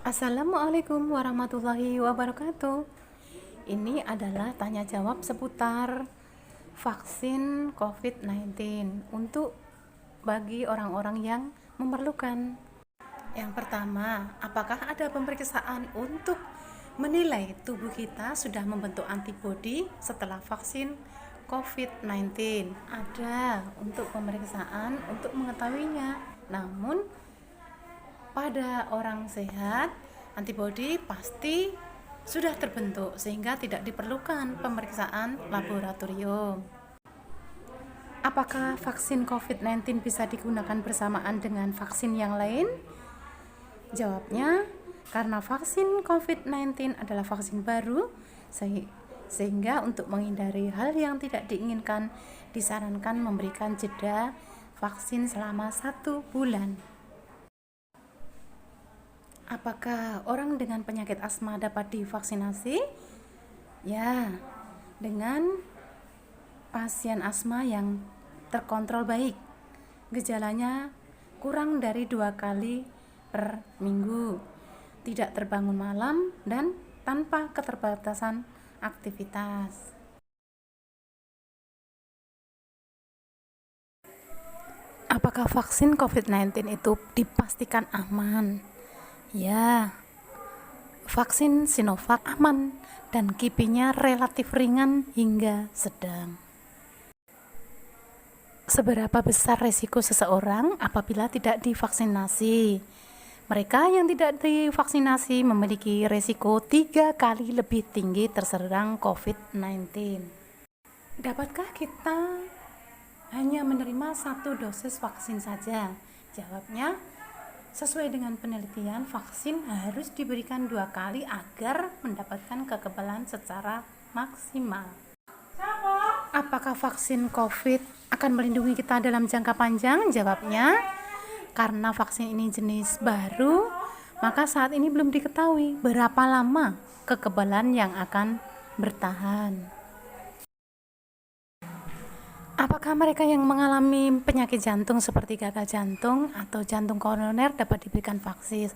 Assalamualaikum warahmatullahi wabarakatuh. Ini adalah tanya jawab seputar vaksin COVID-19 untuk bagi orang-orang yang memerlukan. Yang pertama, apakah ada pemeriksaan untuk menilai tubuh kita sudah membentuk antibodi setelah vaksin COVID-19? Ada untuk pemeriksaan untuk mengetahuinya. Namun pada orang sehat, antibodi pasti sudah terbentuk sehingga tidak diperlukan pemeriksaan laboratorium. Apakah vaksin COVID-19 bisa digunakan bersamaan dengan vaksin yang lain? Jawabnya, karena vaksin COVID-19 adalah vaksin baru, sehingga untuk menghindari hal yang tidak diinginkan, disarankan memberikan jeda vaksin selama 1 bulan. Apakah orang dengan penyakit asma dapat divaksinasi? Ya, dengan pasien asma yang terkontrol baik. Gejalanya kurang dari 2 kali per minggu, tidak terbangun malam, dan tanpa keterbatasan aktivitas. Apakah vaksin COVID-19 itu dipastikan aman? Ya, vaksin Sinovac aman dan kipinya relatif ringan hingga sedang. Seberapa besar resiko seseorang apabila tidak divaksinasi? Mereka yang tidak divaksinasi memiliki resiko 3 kali lebih tinggi terserang COVID-19. Dapatkah kita hanya menerima 1 dosis vaksin saja? Jawabnya, sesuai dengan penelitian, vaksin harus diberikan 2 kali agar mendapatkan kekebalan secara maksimal. Apakah vaksin COVID akan melindungi kita dalam jangka panjang? Jawabnya, karena vaksin ini jenis baru, maka saat ini belum diketahui berapa lama kekebalan yang akan bertahan. Apakah mereka yang mengalami penyakit jantung seperti gagal jantung atau jantung koroner dapat diberikan vaksin?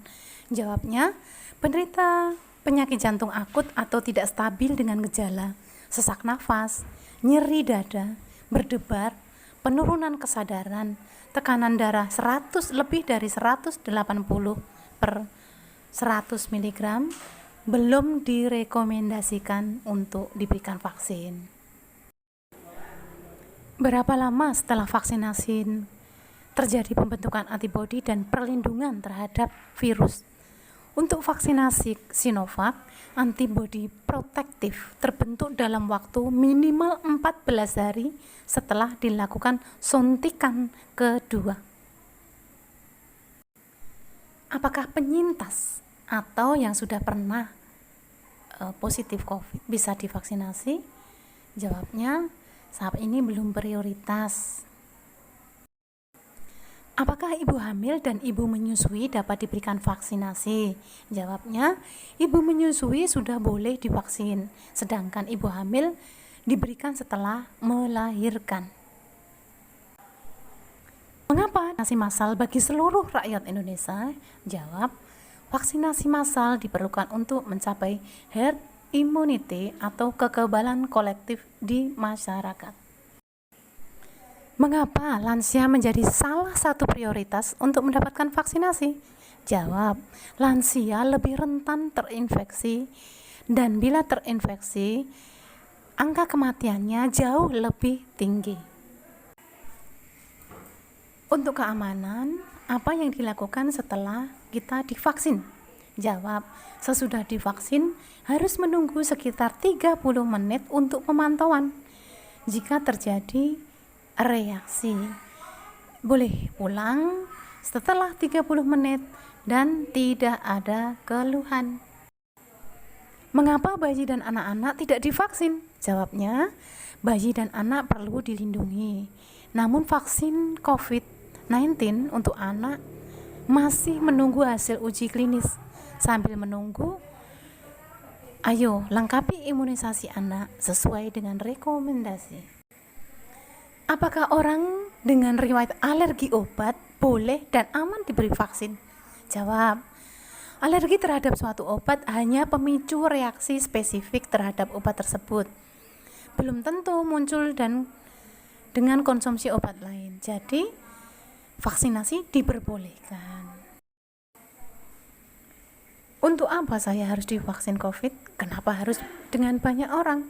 Jawabnya, penderita penyakit jantung akut atau tidak stabil dengan gejala sesak nafas, nyeri dada, berdebar, penurunan kesadaran, tekanan darah lebih dari 180 per 100 mg belum direkomendasikan untuk diberikan vaksin. Berapa lama setelah vaksinasi terjadi pembentukan antibodi dan perlindungan terhadap virus? Untuk vaksinasi Sinovac, antibodi protektif terbentuk dalam waktu minimal 14 hari setelah dilakukan suntikan kedua. Apakah penyintas atau yang sudah pernah positif COVID bisa divaksinasi? Jawabnya, saat ini belum prioritas. Apakah ibu hamil dan ibu menyusui dapat diberikan vaksinasi? Jawabnya, ibu menyusui sudah boleh divaksin, sedangkan ibu hamil diberikan setelah melahirkan. Mengapa vaksinasi massal bagi seluruh rakyat Indonesia? Jawab, vaksinasi massal diperlukan untuk mencapai herd immunity atau kekebalan kolektif di masyarakat. Mengapa lansia menjadi salah satu prioritas untuk mendapatkan vaksinasi? Jawab, lansia lebih rentan terinfeksi dan bila terinfeksi, angka kematiannya jauh lebih tinggi. Untuk keamanan, apa yang dilakukan setelah kita divaksin? Jawab, sesudah divaksin harus menunggu sekitar 30 menit untuk pemantauan. Jika terjadi reaksi, boleh pulang setelah 30 menit dan tidak ada keluhan. Mengapa bayi dan anak-anak tidak divaksin? Jawabnya, bayi dan anak perlu dilindungi. Namun vaksin COVID-19 untuk anak masih menunggu hasil uji klinis. Sambil menunggu, ayo lengkapi imunisasi anak sesuai dengan rekomendasi. Apakah orang dengan riwayat alergi obat boleh dan aman diberi vaksin? Jawab, Alergi terhadap suatu obat hanya pemicu reaksi spesifik terhadap obat tersebut. Belum tentu muncul dan dengan konsumsi obat lain. Jadi, vaksinasi diperbolehkan. Untuk apa saya harus divaksin COVID? Kenapa harus dengan banyak orang?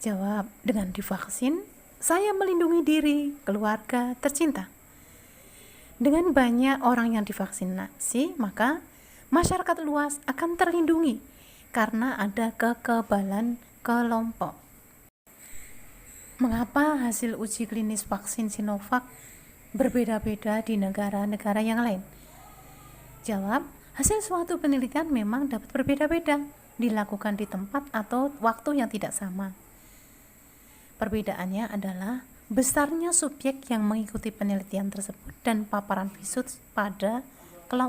Jawab, dengan divaksin, saya melindungi diri, keluarga, tercinta. Dengan banyak orang yang divaksinasi, maka masyarakat luas akan terlindungi karena ada kekebalan kelompok. Mengapa hasil uji klinis vaksin Sinovac berbeda-beda di negara-negara yang lain? Jawab, hasil suatu penelitian memang dapat berbeda-beda, dilakukan di tempat atau waktu yang tidak sama. Perbedaannya adalah besarnya subjek yang mengikuti penelitian tersebut dan paparan virus pada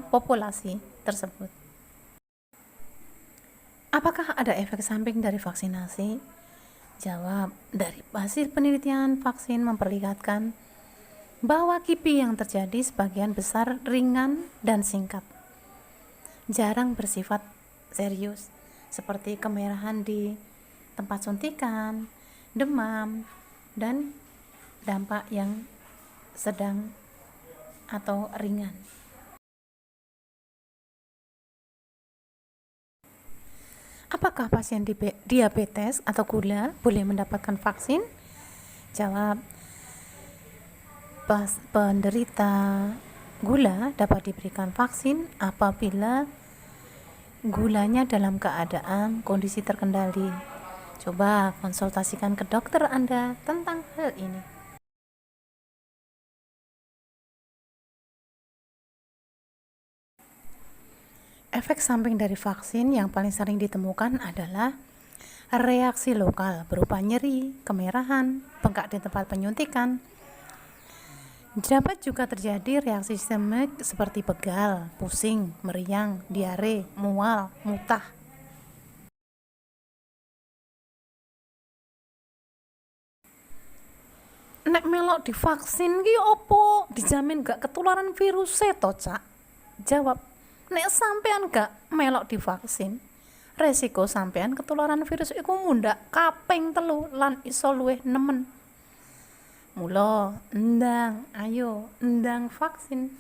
populasi tersebut. Apakah ada efek samping dari vaksinasi? Jawab, dari hasil penelitian vaksin memperlihatkan bahwa KIPI yang terjadi sebagian besar ringan dan singkat, jarang bersifat serius, seperti kemerahan di tempat suntikan, demam, dan dampak yang sedang atau ringan. Apakah pasien diabetes atau gula boleh mendapatkan vaksin? Jawab, penderita gula dapat diberikan vaksin apabila gulanya dalam keadaan kondisi terkendali. Coba konsultasikan ke dokter Anda tentang hal ini. Efek samping dari vaksin yang paling sering ditemukan adalah reaksi lokal berupa nyeri, kemerahan, bengkak di tempat penyuntikan. Dapat juga terjadi reaksi sistemik seperti pegal, pusing, meriang, diare, mual, muntah. Nek melok divaksin ki opo? Dijamin gak ketularan virus to, Cak? Jawab, nek sampean gak melok divaksin, resiko sampean ketularan virus iku mundhak kaping 3 lan iso luwih nemen. Mula ayo endang vaksin.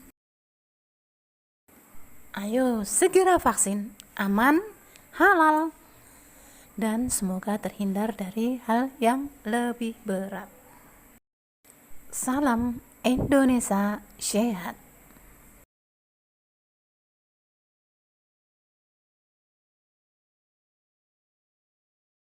Ayo segera vaksin, aman, halal, dan semoga terhindar dari hal yang lebih berat. Salam Indonesia Sehat.